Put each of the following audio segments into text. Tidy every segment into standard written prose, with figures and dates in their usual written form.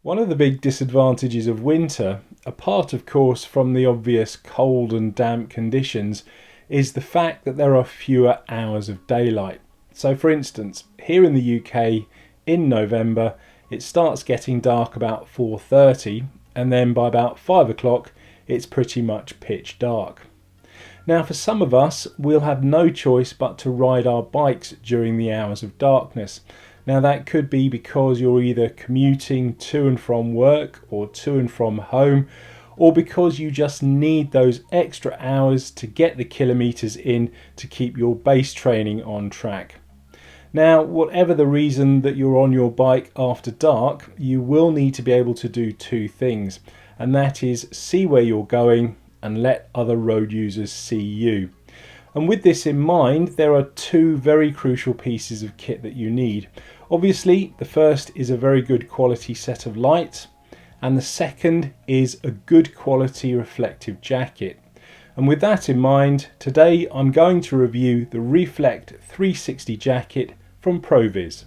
One of the big disadvantages of winter, apart of course from the obvious cold and damp conditions, is the fact that there are fewer hours of daylight. So for instance, here in the UK in November it starts getting dark about 4:30 and then by about 5 o'clock it's pretty much pitch dark. Now for some of us we'll have no choice but to ride our bikes during the hours of darkness. Now that could be because you're either commuting to and from work or to and from home, or because you just need those extra hours to get the kilometres in to keep your base training on track. Now whatever the reason that you're on your bike after dark, you will need to be able to do two things, and that is see where you're going and let other road users see you. And with this in mind, there are two very crucial pieces of kit that you need. Obviously, the first is a very good quality set of lights, and the second is a good quality reflective jacket. And with that in mind, today I'm going to review the Reflect 360 jacket from Proviz.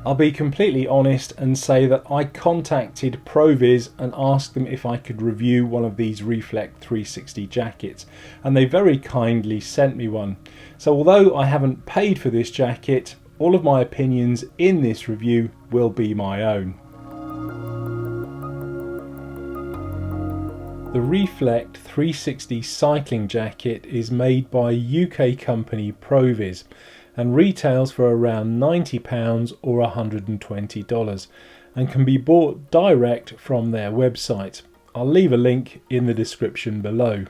I'll be completely honest and say that I contacted Proviz and asked them if I could review one of these Reflect 360 jackets, and they very kindly sent me one. So although I haven't paid for this jacket, all of my opinions in this review will be my own. The Reflect 360 cycling jacket is made by UK company Proviz and retails for around £90 or $120 and can be bought direct from their website. I'll leave a link in the description below.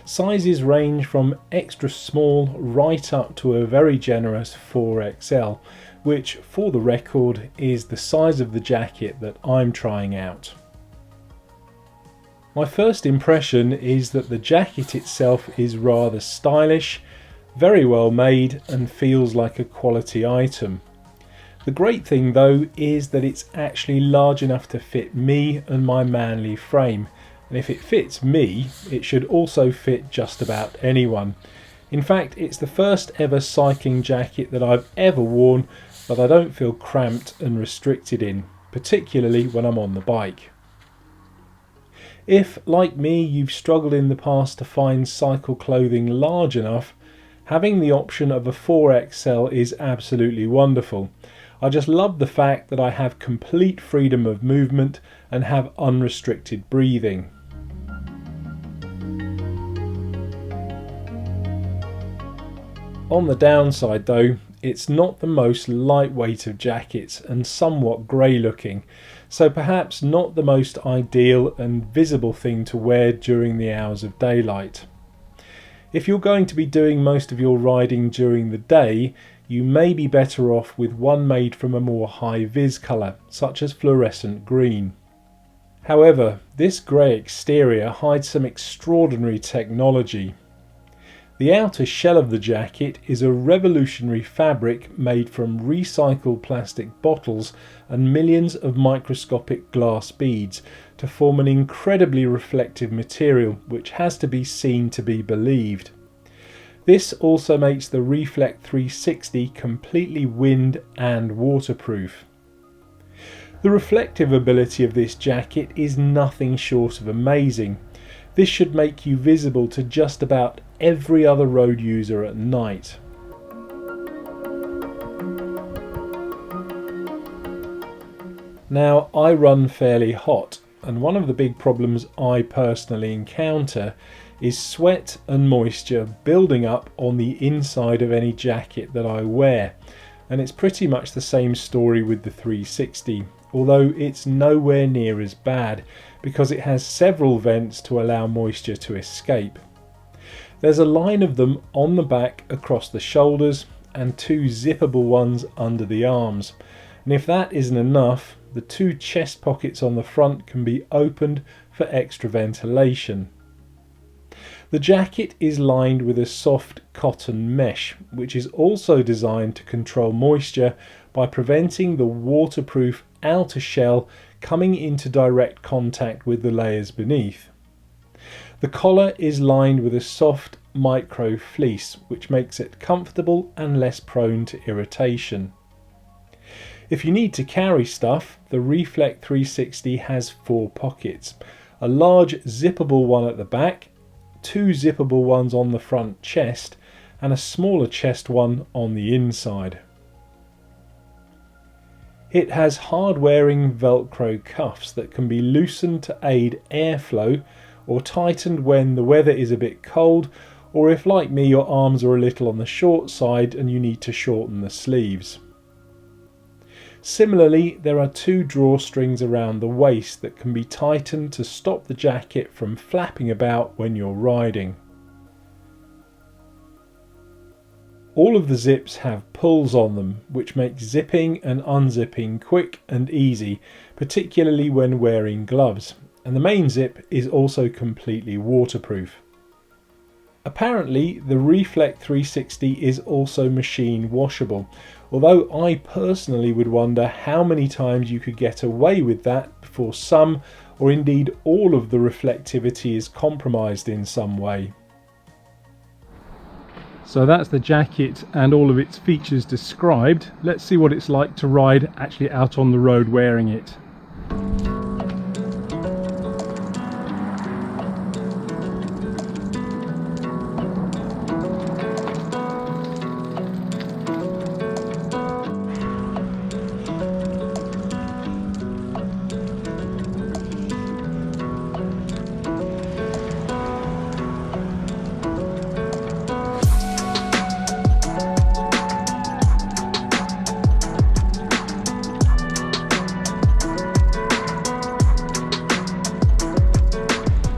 Sizes range from extra small right up to a very generous 4XL, which for the record is the size of the jacket that I'm trying out. My first impression is that the jacket itself is rather stylish, very well made and feels like a quality item. The great thing though is that it's actually large enough to fit me and my manly frame, and if it fits me it should also fit just about anyone. In fact, it's the first ever cycling jacket that I've ever worn that I don't feel cramped and restricted in, particularly when I'm on the bike. If, like me, you've struggled in the past to find cycle clothing large enough, having the option of a 4XL is absolutely wonderful. I just love the fact that I have complete freedom of movement and have unrestricted breathing. On the downside though, it's not the most lightweight of jackets and somewhat grey looking, so perhaps not the most ideal and visible thing to wear during the hours of daylight. If you're going to be doing most of your riding during the day, you may be better off with one made from a more high-vis colour, such as fluorescent green. However, this grey exterior hides some extraordinary technology. The outer shell of the jacket is a revolutionary fabric made from recycled plastic bottles and millions of microscopic glass beads to form an incredibly reflective material which has to be seen to be believed. This also makes the Reflect 360 completely wind and waterproof. The reflective ability of this jacket is nothing short of amazing. This should make you visible to just about every other road user at night. Now, I run fairly hot, and one of the big problems I personally encounter is sweat and moisture building up on the inside of any jacket that I wear, and it's pretty much the same story with the 360, although it's nowhere near as bad because it has several vents to allow moisture to escape. There's a line of them on the back across the shoulders and two zippable ones under the arms, and if that isn't enough, the two chest pockets on the front can be opened for extra ventilation. The jacket is lined with a soft cotton mesh, which is also designed to control moisture by preventing the waterproof outer shell coming into direct contact with the layers beneath. The collar is lined with a soft micro fleece, which makes it comfortable and less prone to irritation. If you need to carry stuff, the Reflect360 has 4 pockets. A large zippable one at the back, 2 zippable ones on the front chest, and a smaller chest one on the inside. It has hard-wearing Velcro cuffs that can be loosened to aid airflow or tightened when the weather is a bit cold, or if, like me, your arms are a little on the short side and you need to shorten the sleeves. Similarly, there are 2 drawstrings around the waist that can be tightened to stop the jacket from flapping about when you're riding. All of the zips have pulls on them, which makes zipping and unzipping quick and easy, particularly when wearing gloves, and the main zip is also completely waterproof. Apparently, the Reflect360 is also machine washable, although I personally would wonder how many times you could get away with that before some, or indeed all of the reflectivity is compromised in some way. So that's the jacket and all of its features described. Let's see what it's like to ride actually out on the road wearing it.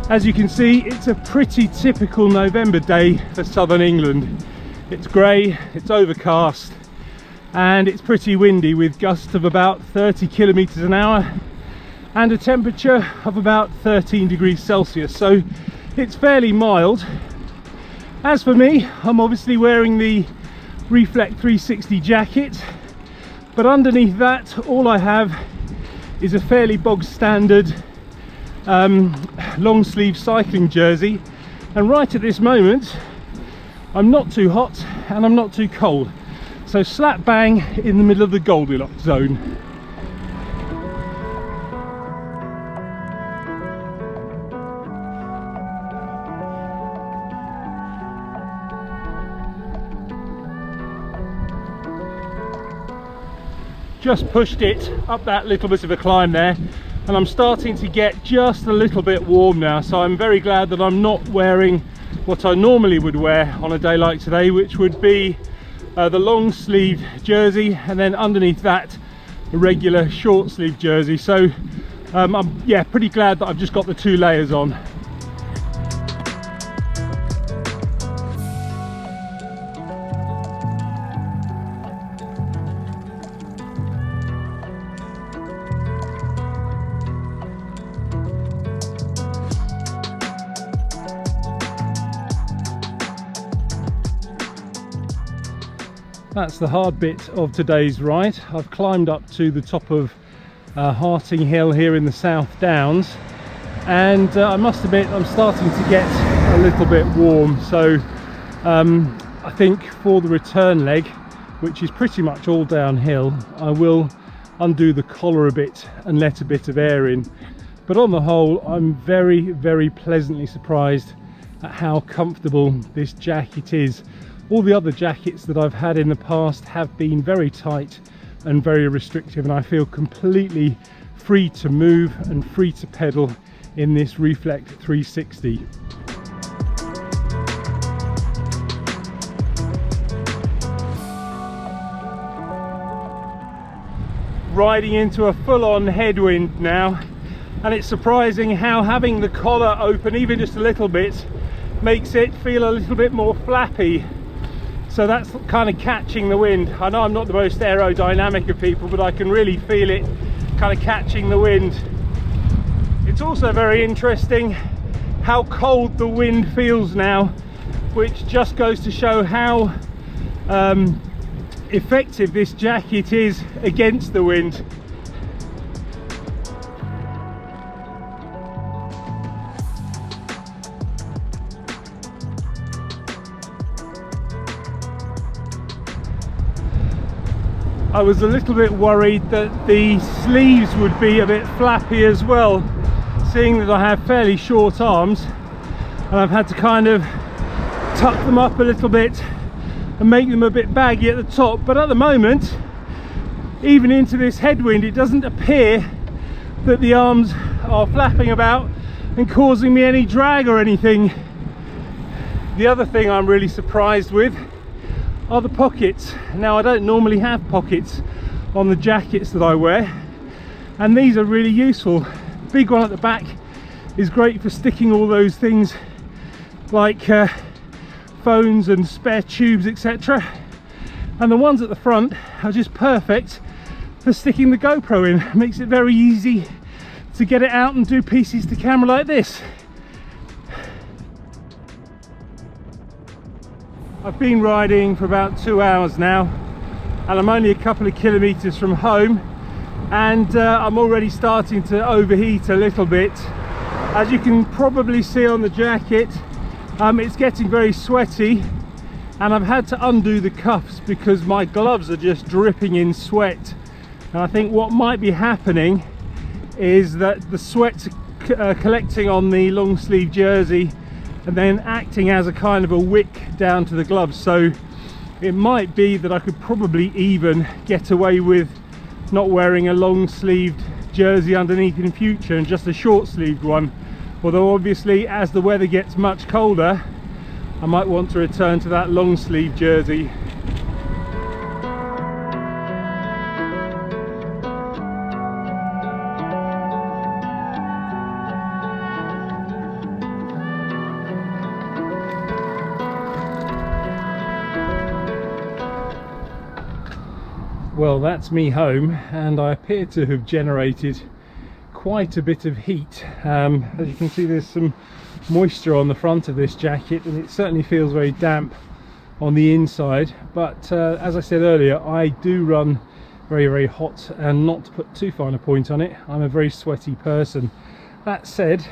As you can see, it's a pretty typical November day for southern England. It's grey, it's overcast, and it's pretty windy with gusts of about 30 kilometers an hour and a temperature of about 13 degrees Celsius, so it's fairly mild. As for me, I'm obviously wearing the Reflect360 jacket, but underneath that all I have is a fairly bog standard long sleeve cycling jersey, and right at this moment I'm not too hot and I'm not too cold, so slap bang in the middle of the Goldilocks zone. Just pushed it up that little bit of a climb there, and I'm starting to get just a little bit warm now, so I'm very glad that I'm not wearing what I normally would wear on a day like today, which would be the long sleeve jersey and then underneath that a regular short sleeve jersey. So I'm pretty glad that I've just got the 2 layers on. That's the hard bit of today's ride. I've climbed up to the top of Harting Hill here in the South Downs, and I must admit I'm starting to get a little bit warm, so I think for the return leg, which is pretty much all downhill, I will undo the collar a bit and let a bit of air in. But on the whole, I'm very, very pleasantly surprised at how comfortable this jacket is. All the other jackets that I've had in the past have been very tight and very restrictive, and I feel completely free to move and free to pedal in this Reflect360. Riding into a full-on headwind now, and it's surprising how having the collar open even just a little bit makes it feel a little bit more flappy. So that's kind of catching the wind. I know I'm not the most aerodynamic of people, but I can really feel it kind of catching the wind. It's also very interesting how cold the wind feels now, which just goes to show how effective this jacket is against the wind. I was a little bit worried that the sleeves would be a bit flappy as well, seeing that I have fairly short arms, and I've had to kind of tuck them up a little bit and make them a bit baggy at the top. But at the moment, even into this headwind, it doesn't appear that the arms are flapping about and causing me any drag or anything. The other thing I'm really surprised with are the pockets. Now, I don't normally have pockets on the jackets that I wear, and these are really useful. Big one at the back is great for sticking all those things like phones and spare tubes, etc. And the ones at the front are just perfect for sticking the GoPro in. It makes it very easy to get it out and do pieces to camera like this. I've been riding for about 2 hours now, and I'm only a couple of kilometers from home, and I'm already starting to overheat a little bit. As you can probably see on the jacket, it's getting very sweaty, and I've had to undo the cuffs because my gloves are just dripping in sweat. And I think what might be happening is that the sweat's collecting on the long sleeve jersey and then acting as a kind of a wick down to the gloves. So it might be that I could probably even get away with not wearing a long sleeved jersey underneath in future and just a short sleeved one. Although obviously as the weather gets much colder, I might want to return to that long sleeve jersey. Well, that's me home, and I appear to have generated quite a bit of heat. As you can see, there's some moisture on the front of this jacket, and it certainly feels very damp on the inside. But as I said earlier, I do run very hot, and not to put too fine a point on it, I'm a very sweaty person. That said,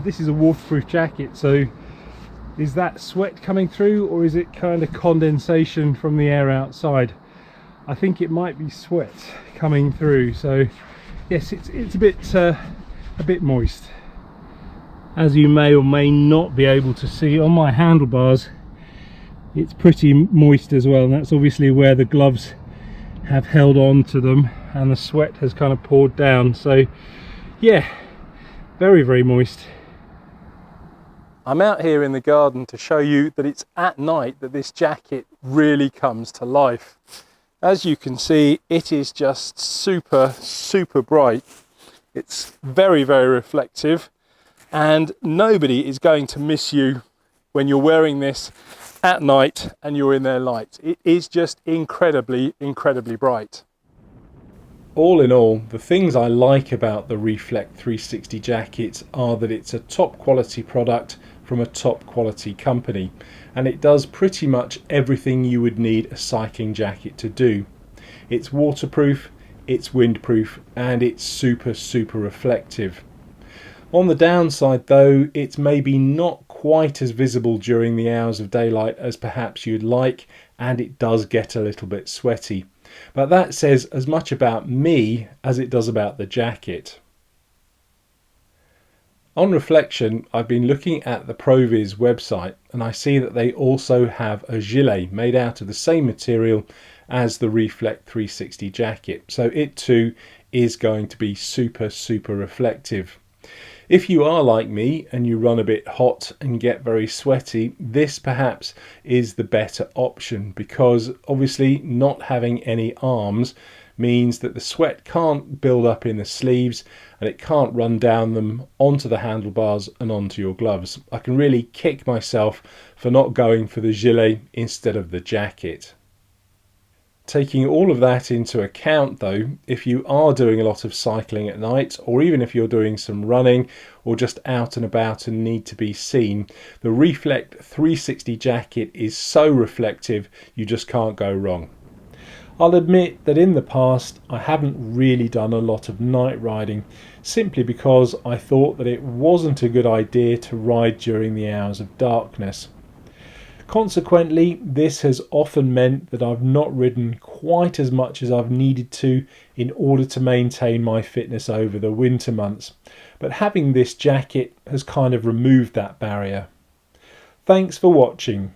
this is a waterproof jacket, so is that sweat coming through, or is it kind of condensation from the air outside? I think it might be sweat coming through, so yes, it's a bit moist. As you may or may not be able to see on my handlebars, it's pretty moist as well, and that's obviously where the gloves have held on to them and the sweat has kind of poured down. So yeah, very moist. I'm out here in the garden to show you that it's at night that this jacket really comes to life. As you can see, it is just super bright. It's very reflective, and nobody is going to miss you when you're wearing this at night and you're in their light. It is just incredibly bright. All in all, the things I like about the Reflect360 jackets are that it's a top quality product from a top quality company, and it does pretty much everything you would need a cycling jacket to do. It's waterproof, it's windproof, and it's super reflective. On the downside though, it's maybe not quite as visible during the hours of daylight as perhaps you'd like, and it does get a little bit sweaty. But that says as much about me as it does about the jacket. On reflection, I've been looking at the Proviz website, and I see that they also have a gilet made out of the same material as the Reflect360 jacket, so it too is going to be super reflective. If you are like me and you run a bit hot and get very sweaty, this perhaps is the better option, because obviously not having any arms means that the sweat can't build up in the sleeves and it can't run down them onto the handlebars and onto your gloves. I can really kick myself for not going for the gilet instead of the jacket. Taking all of that into account though, if you are doing a lot of cycling at night, or even if you're doing some running or just out and about and need to be seen, the Reflect360 jacket is so reflective you just can't go wrong. I'll admit that in the past I haven't really done a lot of night riding, simply because I thought that it wasn't a good idea to ride during the hours of darkness. Consequently, this has often meant that I've not ridden quite as much as I've needed to in order to maintain my fitness over the winter months. But having this jacket has kind of removed that barrier. Thanks for watching.